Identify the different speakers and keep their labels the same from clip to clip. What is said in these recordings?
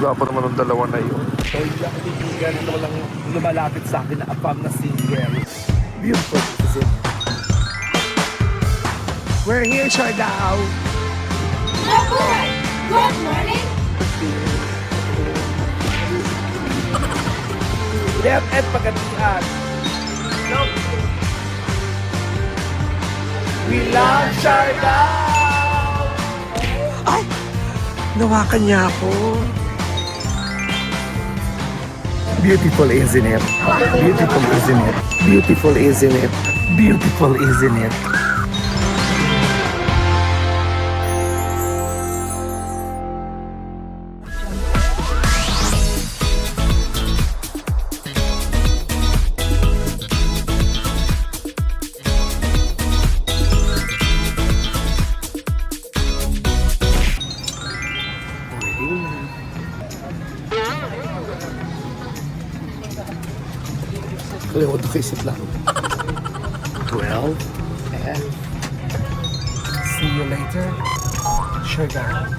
Speaker 1: gwapo naman ng dalawa na yun. So, hindi ako titigan. Ito lang lumalapit sa akin na apam na single. Beautiful, is it? We're here, Siargao.
Speaker 2: Good morning!
Speaker 1: Left at Pagatian. We love Siargao! Ay! Nawakan niya ako. Beautiful, isn't it? Beautiful, isn't it? Beautiful, isn't it? Beautiful, isn't it? Kalimutan ko isip lang. 12 and see you later. Siargao.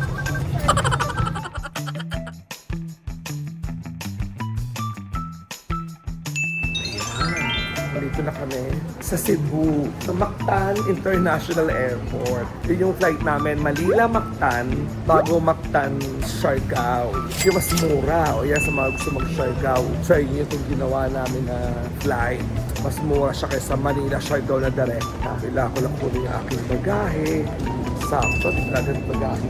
Speaker 1: Dito na kami sa Cebu, sa Mactan International Airport. Yun yung flight namin, Manila-Mactan, bago Mactan, Siargao. Yung mas mura, o yan sa mga gusto mag-Siargao. So yun yung ginawa namin na flight. Mas mura siya kaysa Manila-Siargao na direkta. Kailangan ko lang kunin yung aking bagahe. Sakto, talagang bagahe.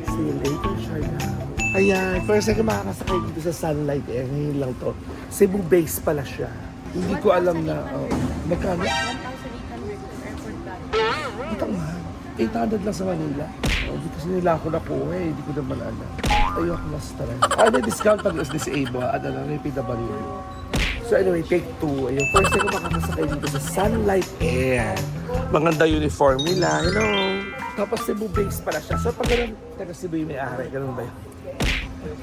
Speaker 1: See you later, Siargao. Ayan, first time ko makakasakay dito sa Sunlight Air. Ngayon lang to. Cebu base pala siya. Hindi ko alam na, magkano?
Speaker 2: 1,800 airport value.
Speaker 1: Ito nga, 800 lang sa Manila. Hindi kasi nila ako nakuha eh, hindi ko naman alam. Ayoko na stress. May discount pag is disabled, may PW. So anyway, take 2. Ayun, first time ko makakasakay dito sa Sunlight Air. Maganda uniform nila, you know. Tapos Cebu base pala siya. So pag ganun, taga Cebu yung may-ari, ganun ba yun?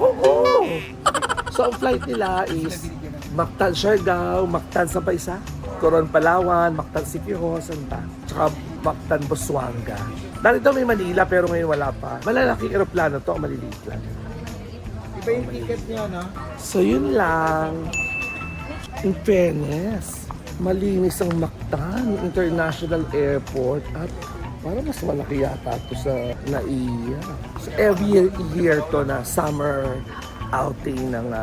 Speaker 1: Oo! So ang flight nila is Mactan, Siargao, Mactan sa Paisa, Coron, Palawan, Mactan, Siquijor, Santa, tsaka Mactan, Busuanga. Dito may Manila pero ngayon wala pa. Malalaking aeroplano to, maliliit lang.
Speaker 3: Iba yung ticket niya, no?
Speaker 1: So yun lang. In fairness, malinis ang Mactan International Airport at parang mas malaki yata ito sa NAIA. So every year to na summer outing ng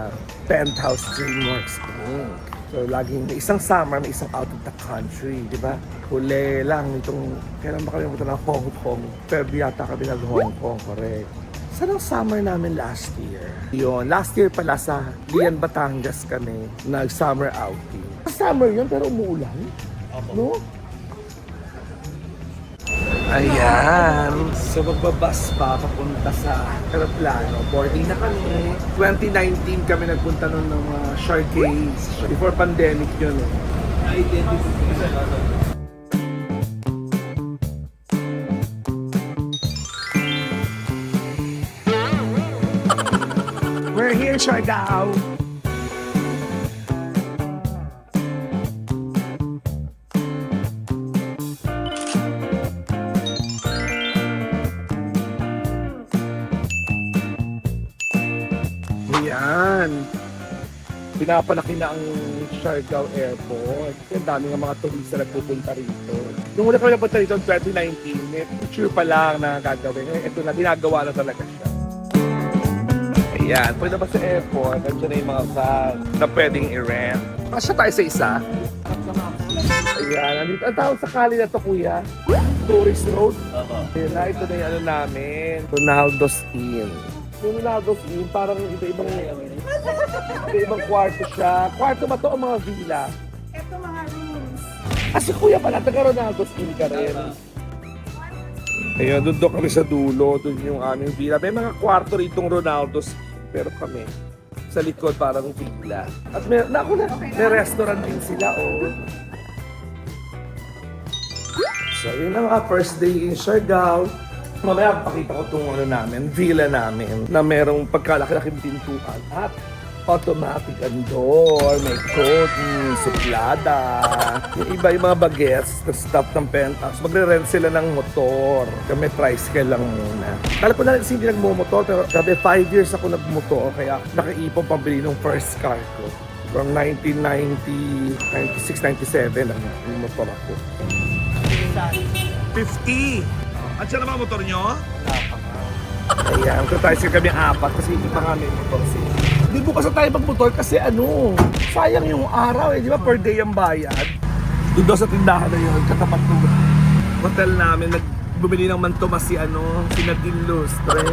Speaker 1: Penthouse Dreamworks Inc. So laging may isang summer, may isang out of the country, di ba? Huli lang itong, kailan ba kami punta ng Hong Kong? February yata kami nag-Hong Kong, correct. Saan ang summer namin last year? Yun, last year pala sa Lian, Batangas kami, nag-summer outing. Summer yun, pero umuulan. No? Ayan. So magbabas pa papunta sa aeroplano. Boarding na kami. 2019 kami nagpunta nun ng Siargao. Before pandemic yun. We're here, Siargao. Ayan. Pinapalaki na ang Siargao Airport. Ang dami ng mga turista na nagpupunta rito. Nung una kami napunta rito 2019, may picture pa lang na gagawin. Ito na, ginagawa na talaga siya. Ayan, pwede ba sa airport, nandiyan na yung mga van na pwedeng i-rent. Kasya tayo sa isa. Ayan, nandito. Ang tawag sa kali na to, kuya? Tourist Road. Ayan na, ito na yung ano namin. Ronaldo's Inn. Yung Ronaldo's Inn, parang iba-ibang kwarto siya. Kwarto ba to o mga villa?
Speaker 2: Ito mga rooms.
Speaker 1: Si kuya pala, taga Ronaldo's Inn ka rin. Ayun, doon kami sa dulo, doon yung aming villa. May mga kwarto ritong Ronaldo's, pero kami sa likod parang villa. At may restaurant din sila, oh. So, yun ang first day in Siargao. Mamaya pakita ko itong ano namin, villa namin, na merong pagkalaki-laking pintuan at automatic ang door, may code, suplada. Yung iba yung mga bagets na staff ng penthouse, magre-rent sila ng motor. Kami tricycle lang muna. Kala ko na rin hindi nagmumotor, pero sabi 5 years ako nagmotor, kaya nakaipon pambili ng first car ko. From 1990, 96, 97 lang yung motor ako. 50! At siya naman motor nyo? Ayan, tricycle kami 4 kasi hindi pa kami motor siya. Hindi bukas na tayo magmotor kasi sayang yung araw di ba per day ang bayad. Doon daw sa tindahan na yun, katapat ng hotel namin, nagbumili ng mantomas si Nadine Lustre.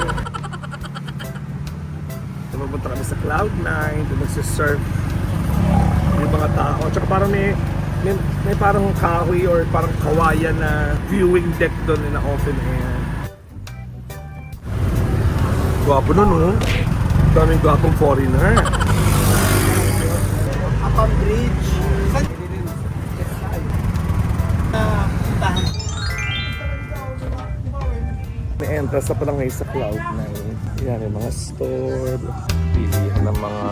Speaker 1: Pumunta kami sa Cloud9, doon nagsisurf yung mga tao. Tsaka parang may parang kahoy or parang kawayan na viewing deck doon na open air. Gwapo nun, daming gwapong foreigner.
Speaker 3: Upon Bridge.
Speaker 1: May entrance na pala ngayon sa Cloud9. Yan yung mga store, pilihan ng mga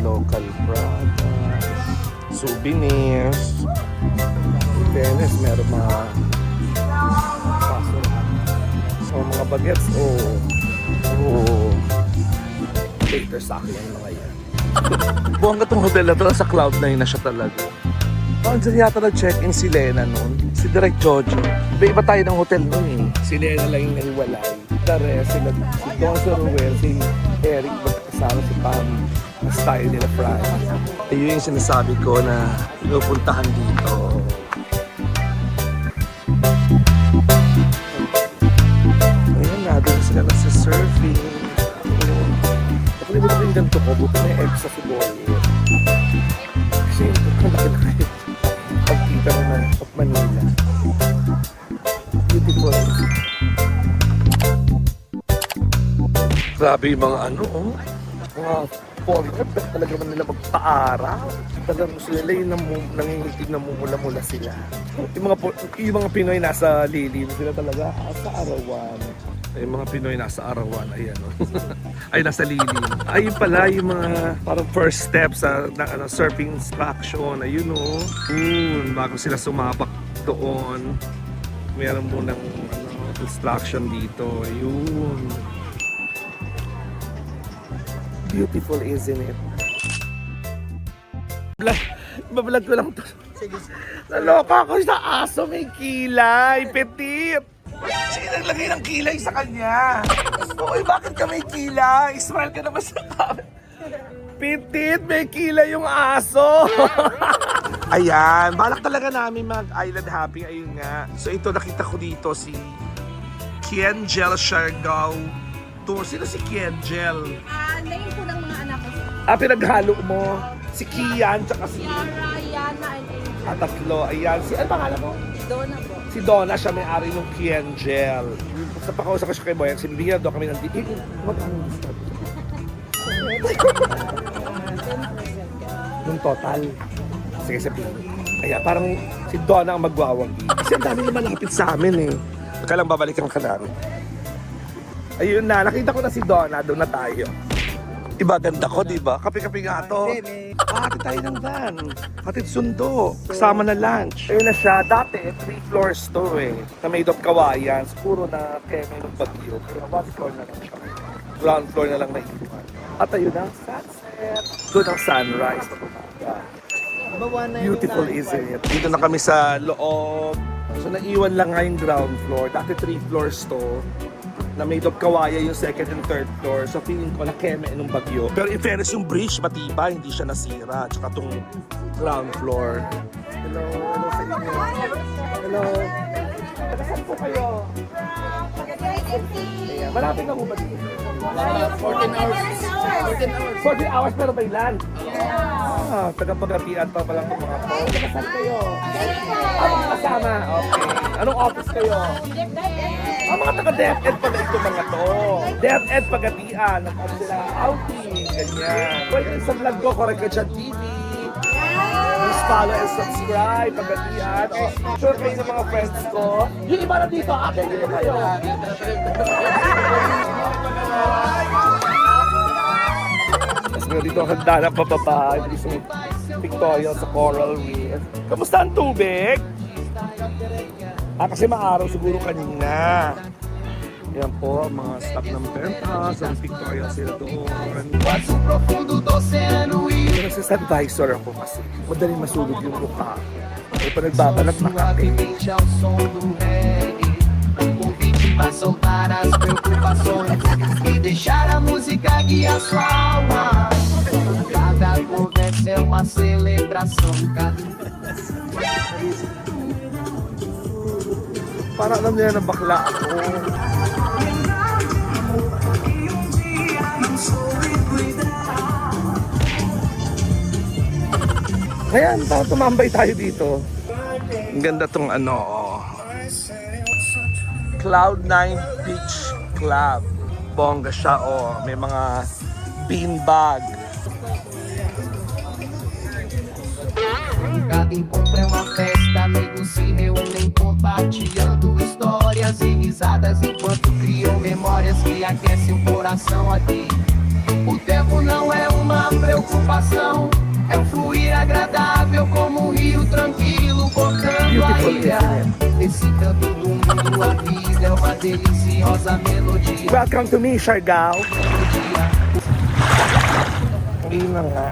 Speaker 1: local products, souvenirs. In fairness, meron mga pasuran. So mga bagets, later sa akin yung mga yan. Buwang ka tong hotel na to, sa Cloud9 na siya talaga. Diyan yata nag-check-in si Lena noon, si Direk Jojo. Iba tayo ng hotel noon eh. Si Lena lang yung nahiwalay. The rest, si Don Sir Ruel, si Eric, magkasama si Pam. Mas tayo nila France. Ayun yung sinasabi ko na pinupuntahan dito. Ayan na, doon sila nasa-surfing. Nakalimutan ko yung ganito ko, buti na yung extra si Boy. Kasi yung laki-laki. Pagkita naman of Manila. Beautiful. Grabe yung mga mga foreigner, talaga man nila magpa-araw. Talagang gusto nila yung nangingitig na mumula-mula sila. Yung mga Pinoy nasa lilim sila talaga sa arawan. Yung mga Pinoy nasa arawan, ayan ay nasa lilim. Ayun pala yung mga parang first steps sa surfing instruction. Ayun bago sila sumapak doon. Meron munang instruction dito. Ayun. Beautiful, isn't it? Bablog ko lang to. Naloka ako sa aso, may kilay, petit. Sige, naglagay ng kilay sa kanya. Uy, bakit ka may kilay? Smile ka naman sa camera. Petit, may kilay yung aso. Ayan, balak talaga namin mag-island hopping. Ayun nga. So ito, nakita ko dito si Kiengel Siargao Tour. Sino si Kiengel?
Speaker 2: Name po ng mga anak ko.
Speaker 1: Pinaghalo mo. Si Kian, tsaka si...
Speaker 2: Yara, Yana, and Angel.
Speaker 1: Tatlo. Ayan. Ano pangalan mo?
Speaker 2: Donna po.
Speaker 1: Si Donna, siya may-ari ng Kiengel. Sa pakausap ko siya kay Boyan, sinibigyan doon kami ng dito. What ang gusto? Yung total. Sige, sabihin. Kaya parang si Donna ang magwawagi. Kasi ang dami naman malapit sa amin eh. Kailang babalikan ka namin. Ayun na, nakita ko na si Donna, doon na tayo. Iba, ganda ko, di ba? Kape-kape nga to. Hatid tayo ng van. Hatid sundo. Kasama na lunch. Ayun na siya. Dati, 3 floors to eh. Na made of kawayan. Siguro na keme ng bagyo. Kaya 1 floor na lang siya. Ground floor na lang na iwan. At ayun na, sunset. Doon ang sunrise. Beautiful, isn't it? Dito na kami sa loob. So, naiwan lang nga yung ground floor. Dati 3 floors to. Na made of kawaya yung second and third floor. So feeling ko na keme nung bagyo. Pero in fairness yung bridge matibay, hindi siya nasira. Tsaka tong ground floor. Hello sa inyo. Hello. Saan po kayo? Ayan, malapit na po ba dito?
Speaker 3: 14 hours.
Speaker 1: 14 hours pero by land? Taga-pagatian pa palang mga po. Saan kayo? Mga kasama? Okay. Anong office kayo? Mga taga-DepEd pala ito mga to. DepEd Pagatian. Nag-ano sila outing. Ganyan. Pwede sa vlog ko, Correct Ka Dyan TV. Please follow and subscribe. Pagatian. Sure kayo ng mga friends ko. Yung iba na dito. Ate, dito kayo. Mas Dito ang hagdan ng pababa. Isang Victoria sa Coral Reef. Kamusta ang tubig? Kasi maaraw siguro kanina. Yan po, mga staff ng Penthouse, ang Victoria sila doon.
Speaker 3: Quase o profundo do oceano e
Speaker 1: Nasa advisor ako kasi madaling masulog yung mukha. Eh, pa nagbabalat makati.
Speaker 3: suavemente ao som do reggae. Um convite pra soltar as preocupações e deixar a música guiar sua alma. Cada conversa é uma celebração.
Speaker 1: Para alam nila na bakla ako. Ayan, tumambay tayo dito. Ang ganda tong Cloud9 Beach Club. Bongga siya, may mga beanbag.
Speaker 3: Cada encontro é uma festa, amigos se reúnem compartilhando histórias e risadas enquanto criam memórias que aquecem o coração aqui. O tempo não é uma preocupação, é um fluir agradável como um rio tranquilo cortando a
Speaker 1: Beautiful,
Speaker 3: ilha.
Speaker 1: isn't
Speaker 3: Esse canto do mundo, a vida é uma deliciosa melodia.
Speaker 1: Welcome to me, Siargao. Ayun na nga.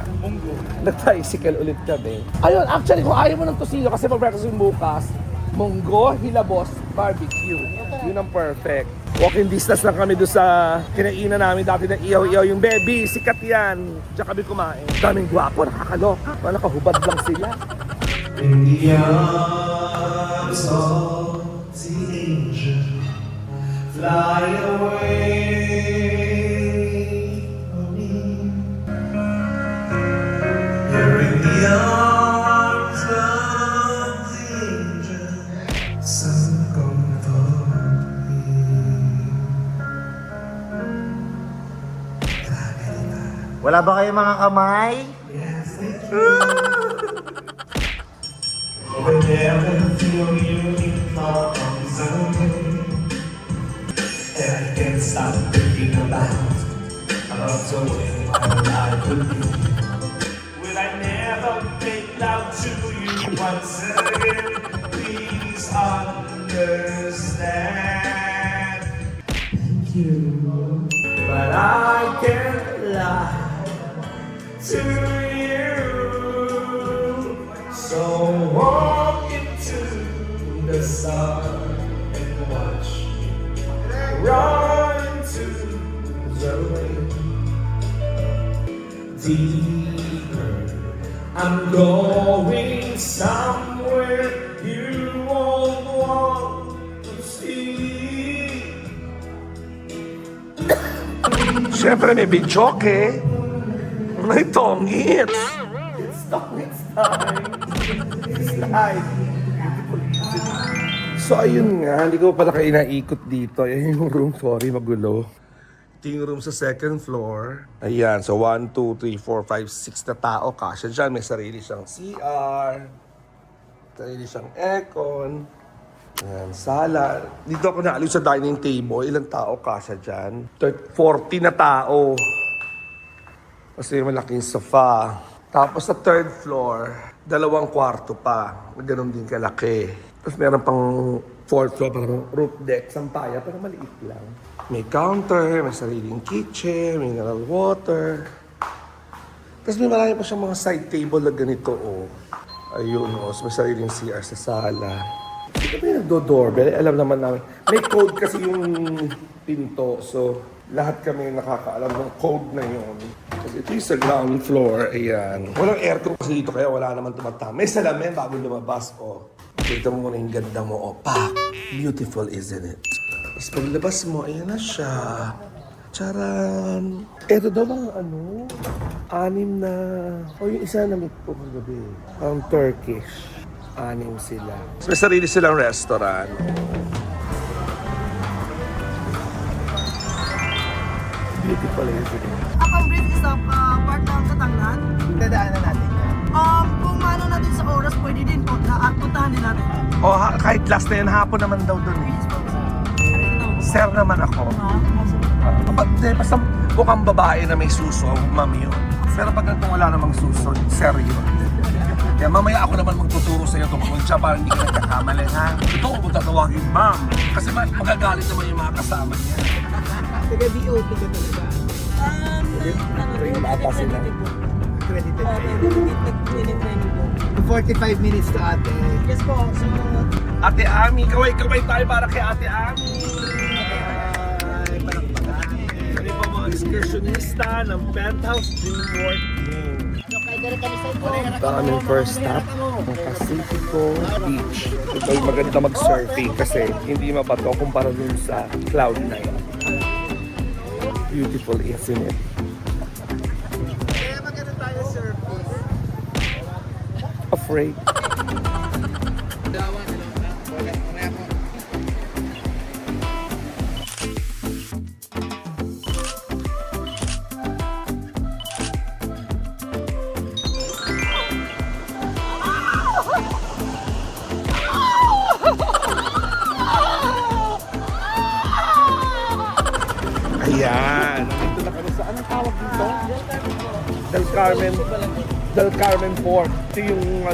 Speaker 1: Nag-tricycle ulit kami. Ayun, actually, kung ayaw mo ng tosino kasi mag-breakfast yung bukas, Munggo Hilabos Barbecue. Yun ang perfect. Walking distance lang kami doon sa kinainan namin dati ng iyaw-iyaw yung baby. Sikat yan. Diyan kami kumain. Daming gwapo, nakakaloka. Wala kahubad lang sila.
Speaker 4: In the arms of the angel, fly away from me. You're in the arms of the angel, some comfort me.
Speaker 5: Wala ba kayong mga kamay?
Speaker 4: Whenever I feel you in my arms, and I can't stop thinking about the way my life would be. Will I never make love to you once again? Please understand. Thank you, but I can't lie to you. So walk into the sun and watch run to the rain. Deeper, I'm going somewhere you won't want to see.
Speaker 1: Siyempre may bidyoke. May tongits. So ayun nga, hindi ko pala kayo naikot dito. Ayan yung room, sorry, magulo. Ito yung room sa second floor. Ayan, so 1, 2, 3, 4, 5, 6 na tao. Kasya dyan, may sarili siyang CR. Sarili siyang aircon. Ayan, sala. Dito ako naaliw sa dining table. Ilang tao kasya dyan? 40 na tao. Kasi malaking sofa. Tapos sa third floor, 2 kwarto pa. Ganon din kalaki. Tapos meron pang fourth floor, parang roof deck, sampaya, pero maliit lang. May counter, may sariling kitchen, mineral water. Tapos may marami pa siyang mga side table na ganito, Ayun, So may sariling CR sa sala. Hindi kami nagdo-doorbell. Alam naman namin. May code kasi yung pinto. So, lahat kami nakakaalam ng code na yun. Kasi ito yung sa ground floor. Ayan. Walang aircon kasi dito kaya wala naman tumatama. May salamin bago lumabas. Tignan mo muna yung ganda mo. Pak! Beautiful, isn't it? Tapos paglabas mo, ayan na siya. Charan! Ito daw mga 6 na... yung isa na meet ko kagabi. Parang Turkish. 6 sila. May sarili silang restaurant. Beautiful, isn't it?
Speaker 2: Akong bridge is part ng Katanglan.
Speaker 5: Dadaanan natin.
Speaker 2: Kung ano natin sa oras, pwede din po. Puntahan din natin.
Speaker 1: Kahit last na yun, hapon naman daw doon. Sir naman ako. Basta mukhang babae na may suso, ma'am yun. Pero pag ganito wala namang susunod, seryo. Kaya mamaya ako naman magtuturo sa'yo tungkol siya para hindi ka nagkakamali, ha? Ito ko tatawagin, ma'am. Kasi magagalit naman yung mga kasama niya.
Speaker 2: Taga-DOT ka talaga.
Speaker 1: Train ata sila.
Speaker 2: 2010 kayo. 45 minutes to ate. Yes po. So,
Speaker 1: Ate Ami, kaway-kaway tayo para kay Ate Ami.
Speaker 2: ay, palakpakan.
Speaker 1: Kami pa mga excursionista ng Penthouse Dreamworld Inn. Ito aming first stop, ang Pacifico Beach. Ito ay maganda mag-surfing kasi hindi mabato kumpara dun sa Cloud9. Beautiful, isn't it?
Speaker 2: Kaya maganda tayo surfing.
Speaker 1: Afraid. Ayan, nandito na kami sa, anong tawag dito? Del Carmen Port. Ito yung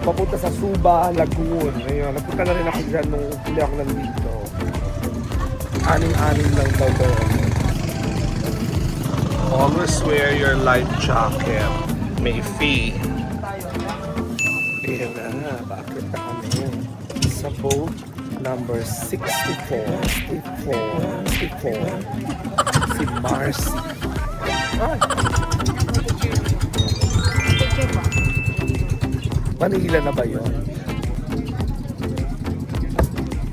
Speaker 1: papunta sa Suba, Lagoon. Ayun, nagpunta na rin ako dyan nung hindi ako nandito. Aning-aning lang daw to. Always wear your life jacket. May fee. Ayan na, bakit na kami? Sa boat number 64. Si Marcy. Ay! Manila na ba yun?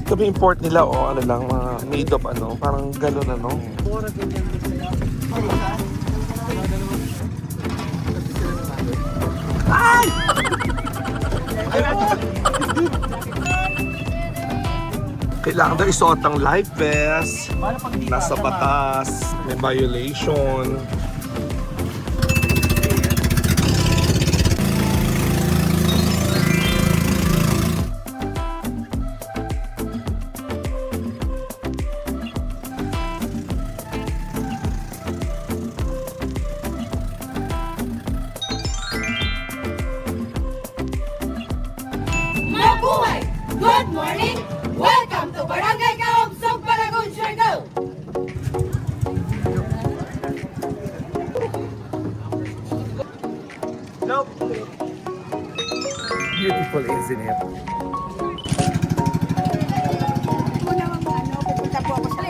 Speaker 1: Ito ba yung port nila o ano lang, mga made of parang galon Ay! Kailangan daw isuot ang life vest. Nasa batas. May violation.
Speaker 6: Mabuhay! Good morning! Welcome to Barangay Kaobsog, Paragon, Siargao!
Speaker 1: Beautiful, isn't it?
Speaker 6: Pupunta po ako sa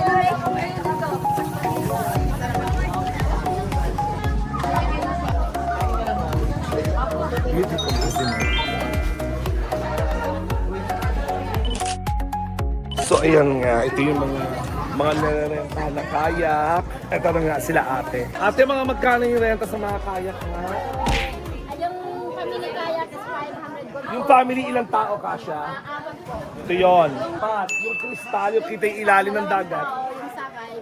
Speaker 1: Beautiful, isn't it? So ayan nga, ito yung mga nare-renta na kayak. Ito na nga sila ate. Ate, mga magkano yung renta sa mga kayak nga?
Speaker 7: Yung family kaya is 500 gold.
Speaker 1: Yung family, ilang tao kasya?
Speaker 7: Apat po.
Speaker 1: Ito yun. Pat, yung kristal, yung kita yung ilalim ng dagat.
Speaker 7: Yung sakay,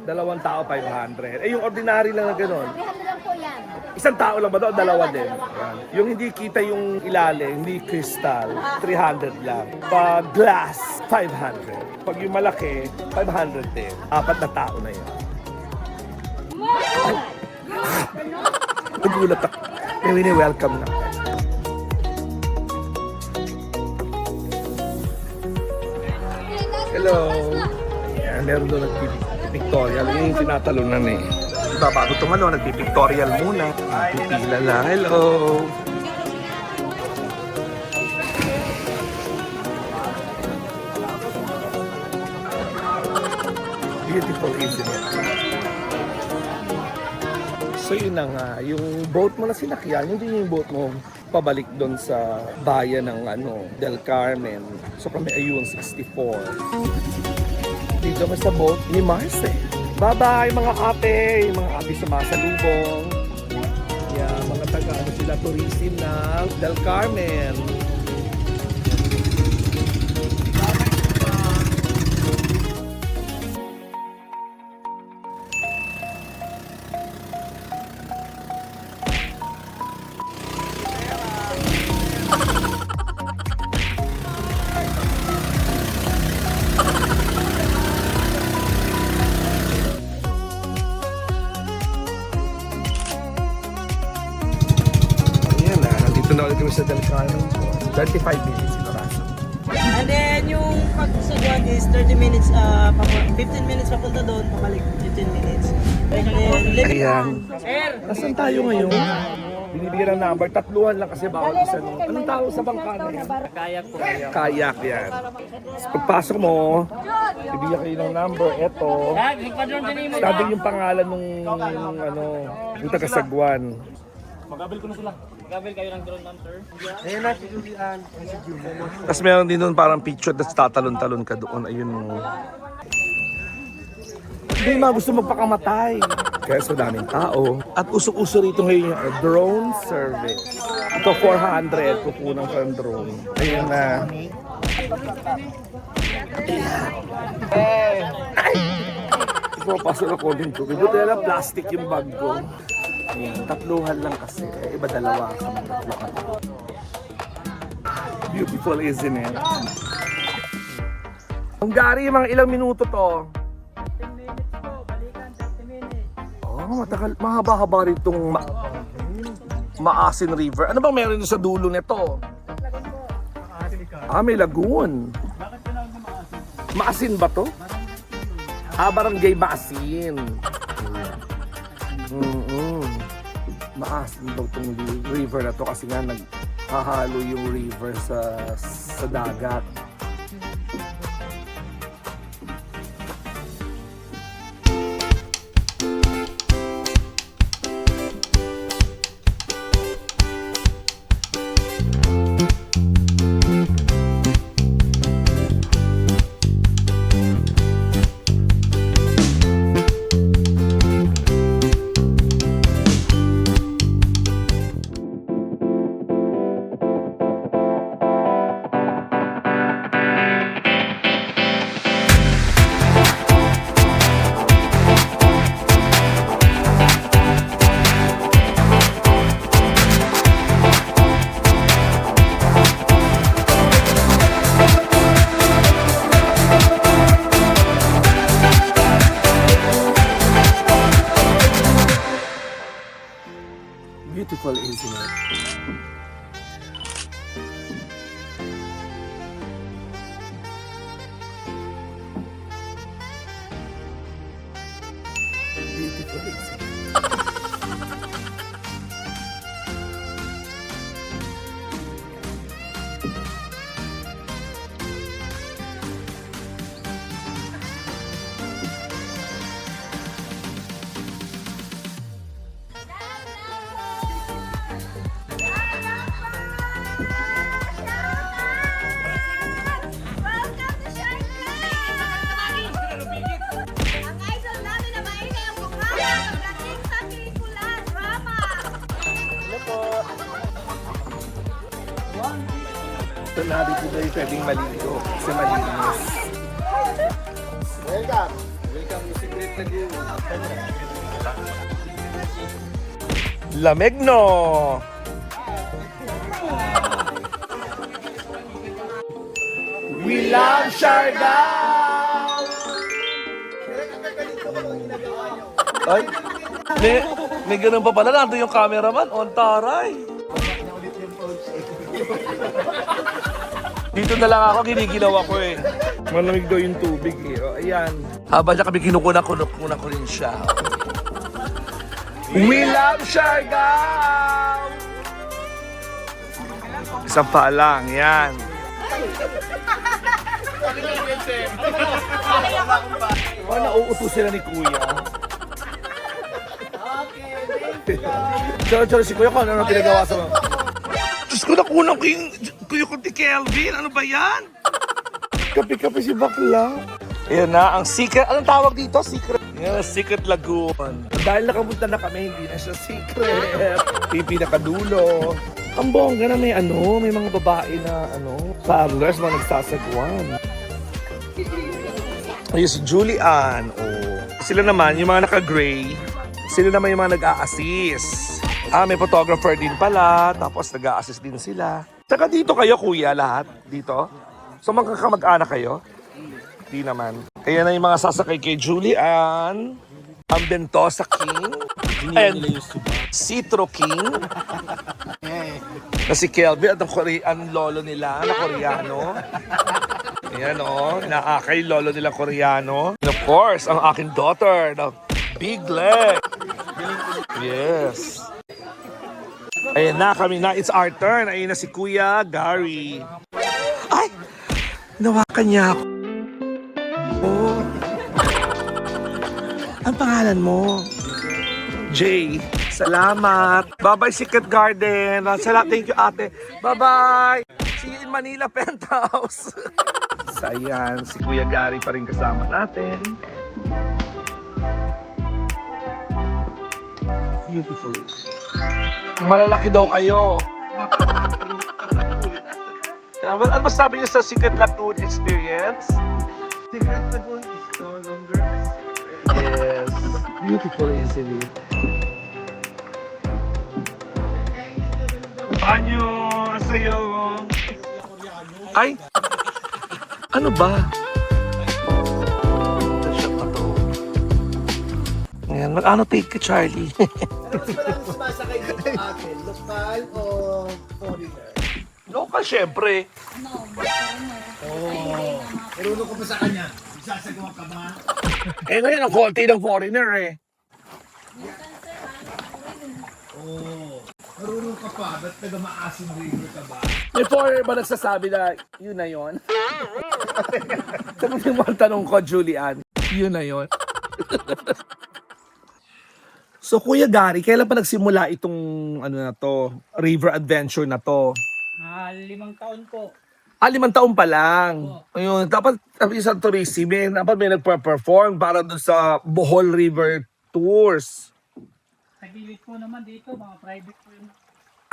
Speaker 7: 500.
Speaker 1: 2 tao, 500. Eh, yung ordinary lang na gano'n.
Speaker 7: 300 lang po yan.
Speaker 1: Isang tao lang ba doon? Dalawa din.
Speaker 7: Dalawa.
Speaker 1: Yan. Yung hindi kita yung ilalim, hindi crystal, 300 lang. Pag glass, 500. Pag yung malaki, 500 din. 4 na tao na yun. Ay! Nagulat ako. May wini-welcome na. Hello! Ayan, meron doon nagpipictorial. Yun yung tinatalunan eh. Diba, bago tumalo, nagpipictorial muna. Pipila lang. Hello! Beautiful, isn't it? So yun na nga, yung boat mo na sinakyan, hindi yung boat mo pabalik doon sa bayan ng Del Carmen. So kami ayun, 64. Dito kami sa boat ni Marce. Bye-bye mga ate! Yung mga ate sumasalubong. Yeah, mga taga sila tourism ng Del Carmen. Manood kami sa Del Carmen. 25 minutes ito rasa.
Speaker 2: And then yung pagsuguan is 30 minutes, 15 minutes papunta doon, pabalik 15 minutes. And then,
Speaker 1: Ayan. Nasaan tayo ngayon? Binibigyan ng number. Tatluhan lang kasi bawal isa nung. Anong tawag sa bangka na yan? Kayak po. Kayak yan. Tapos pagpasok mo, bibigyan kayo ng number. Eto. Sabi yung pangalan nung ano, yung taga-Sagwan.
Speaker 5: Ayun na, si Julian. Si Julian.
Speaker 1: Tapos meron din doon parang picture tapos tatalon-talon ka doon. Ayun mo. Hindi mga gusto magpakamatay. Kaya sa daming tao. At usok-uso rito ngayon yung drone service. Ito 400 kukunan ka ng drone. Ayun na. Ay! Ipapasok ako din to. Buti na lang plastic yung bag ko. Ayan, tatluhan lang kasi. Iba dalawa ka. Tatlo ka. Beautiful, isn't it? Ang gari, mga ilang minuto to.
Speaker 2: 10 minutes po, balikan 30 minutes.
Speaker 1: Oh, matagal, mahaba-haba rin itong Maasin River. Ano bang meron sa dulo nito? Ah, may lagoon. Maasin ba to? Ah, Barangay Maasin. Maasin daw itong river na to kasi nga naghahalo yung river sa dagat. Beautiful, isn't it? Beautiful, isn't it?
Speaker 6: Welcome to Shark Tank! Ang idol namin na maingay ang bukana pagdating sa pelikula, drama.
Speaker 1: Ito na, dito tayo pwedeng maligo kasi malinis.
Speaker 5: Welcome.
Speaker 1: Lamig, no? We love Siargao! Ay, may ganun pa pala. Nandun yung cameraman. On taray. Dito na lang ako, ginigilaw ako eh. Malamig daw yung tubig eh. O, ayan. Habang niya kami kinukuna ko rin siya. We love Siargao! Isang pa lang, yan. Nauuto sila ni Kuya. Charo-charo si Kuya kung ano pinagawa sa mga. Diyos ko, nakunang ko yung Kuya ko ni Kelvin. Ano ba yan? Kapi-kapi si Bakla. Ayan na, ang secret. Anong tawag dito? Secret. Yan, Secret Lagoon. Dahil nakapunta na kami, hindi na siya secret. Pipi nakadulo. Ang bongga na may may mga babae na paddlers, mga nagsasagwan. Ayun si Julian, Sila naman, yung mga naka-gray, sila naman yung mga nag-a-assist. May photographer din pala, tapos nag-a-assist din sila. Saka dito kayo, kuya, lahat? Dito? So magkakamag-anak kayo? Di naman. Kaya na yung mga sasakay kay Julian. ang Bentosa King, and Citro King, na si Kelvin at ang lolo nila na Koreano. Ayan o, inaakay lolo nila Koreano. And of course, ang aking daughter, na Big Leg. Yes. Ayan na kami na, it's our turn. Ayan na si Kuya Gary. Ay! Nawakan niya ako. Oh. Ang pangalan mo? Jay. Salamat. Bye-bye, Secret Garden. Salamat. Thank you, ate. Bye-bye. See you in Manila Penthouse. So, ayan. Si Kuya Gary pa rin kasama natin. Beautiful. Malalaki daw kayo. Ano sabi niyo sa Secret Lagoon experience?
Speaker 5: Secret Lagoon is no longer a secret.
Speaker 1: Yes. Beautiful, isn't it? Paano? Sa'yo? Ay! Ano ba? Shot na to. Ayan, ano take ka, Charlie?
Speaker 5: Sumasakay dito atin, lokal o foreigner?
Speaker 1: Local, syempre.
Speaker 5: Marunong ko pa sa kanya. Isasagawa ka ba?
Speaker 1: Eh, ngayon, ang konti ng foreigner eh.
Speaker 5: Marunong ka pa? Ba't taga-maasim river ka ba?
Speaker 1: May foreigner ba nagsasabi na yun na yun? Tanong mo ang tanong ko, Julian. Yun na yun. So, Kuya Gary, kailan pa nagsimula itong ano na to, river adventure na to?
Speaker 2: 5 taon po.
Speaker 1: 5 taon pa lang. Ayun, dapat sa tourism, dapat may nagpa-perform para doon sa Bohol River Tours.
Speaker 2: Sa gilid po naman dito, mga private po yun.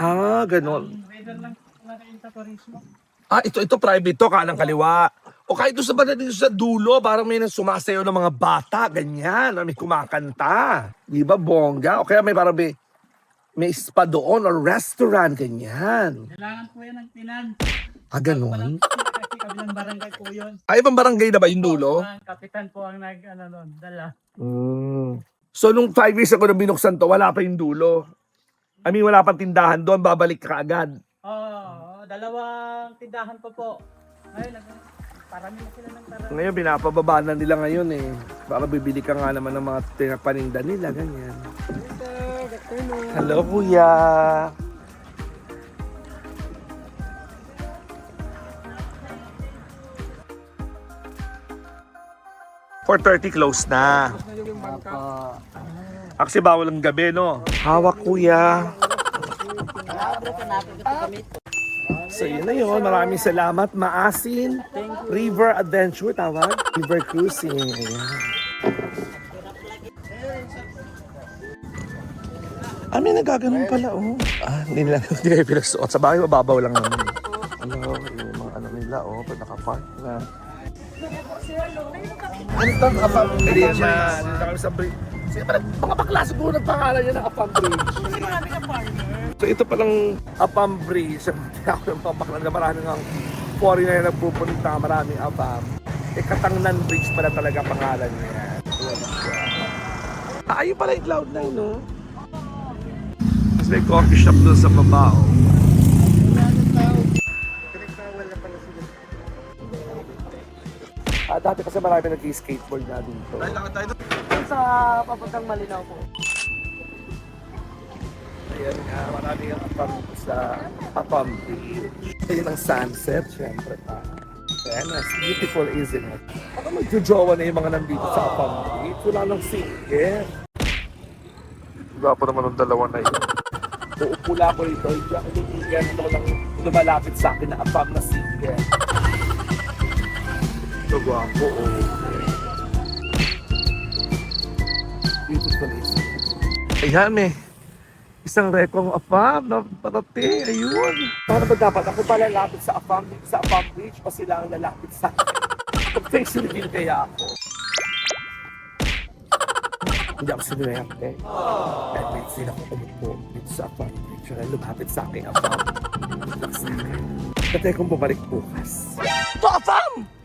Speaker 1: Ah, ganun.
Speaker 2: Weather lang na rin sa turismo.
Speaker 1: Ah, ito private to, kanang kaliwa. O kahit doon sa banda dito sa dulo, parang may sumasayaw ng mga bata, ganyan, may kumakanta. Di ba, bongga? O kaya may parang may spa doon or restaurant, ganyan.
Speaker 2: Kailangan po yan ng tinan.
Speaker 1: Ah, ganun?
Speaker 2: Kasi kabilang barangay po yun.
Speaker 1: Ay, ibang barangay na ba yung dulo?
Speaker 2: Ang kapitan po ang dala.
Speaker 1: So, nung 5 years ago na binuksan to, wala pa yung dulo. I mean, wala pang tindahan doon, babalik ka agad.
Speaker 2: Oo, 2 tindahan pa po. Ngayon, parami na sila ng tara.
Speaker 1: Ngayon, pinapababa na nila ngayon eh. Baka bibili ka nga naman ng mga paninda nila, ganyan. Hello, Kuya. .4:30 close na. Kasi bawal ang gabi, no? Hawak, Kuya. So yun na yun. Maraming salamat. Maasin River Adventure, tawag. River Cruising. Ayan. Ah, may nagaganon pala, oh. Ah, hindi kayo pinasuot. Sa bagay, mababaw lang naman. Ano, yung mga ano nila, oh. Pag nakapark na. Ano ito? Afam Bridge. Dito kami sa bridge. Mga bakla siguro nagpangalan niya ng Afam Bridge.
Speaker 2: Kasi marami ka partner.
Speaker 1: So ito palang Afam Bridge. Ako yung pabakla na marami ng foreigner na nagpupunta. Maraming Afam. Katangnan Bridge pala talaga pangalan niya. Ayun pala yung Cloud9, no? Tapos may coffee shop doon sa baba, oh. Dati kasi marami nag-skateboard na dito.
Speaker 2: Sa papuntang Malinaw po.
Speaker 1: Ayan nga, marami ang Afam sa Afam Beach. Ayan ang sunset, syempre pa. Ayan, it's beautiful, isn't it? Baka magjojowa na yung mga nandito sa Afam Beach. Wala nang single. Diba po naman ang dalawa na yun. Uupula ko rito, hindi ako niligan ito lang lumalapit sa akin na Afam na single. Ito gwapo, oh. Beautiful, isn't it? Ayan, eh. Isang rekong Afam na parating. Ayun. Paano ba dapat? Ako ba lalapit sa Afam Beach o sila ang lalapit sa akin? Pag-face reveal kaya ako. Hindi ako sinuyante. At wait sila ko umupo dito sa Afam Beach. At lumapit sa akin Afam. Katay kong bumalik bukas. Ito Afam!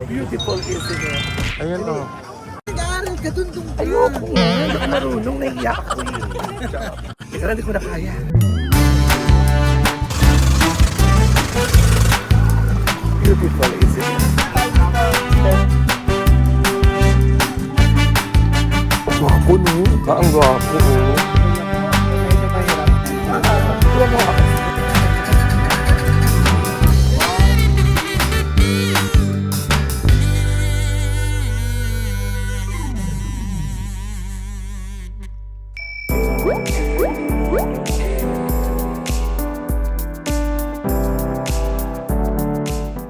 Speaker 1: Beautiful, isn't it? Ayan o.
Speaker 5: ka dun, dun.
Speaker 1: Ayoko nga. Hindi ako marunong. Naiiyak ako eh. Teka lang, hindi ko na kaya. Beautiful, isn't it? Gwapo no? Ang gwapo no? Wala mo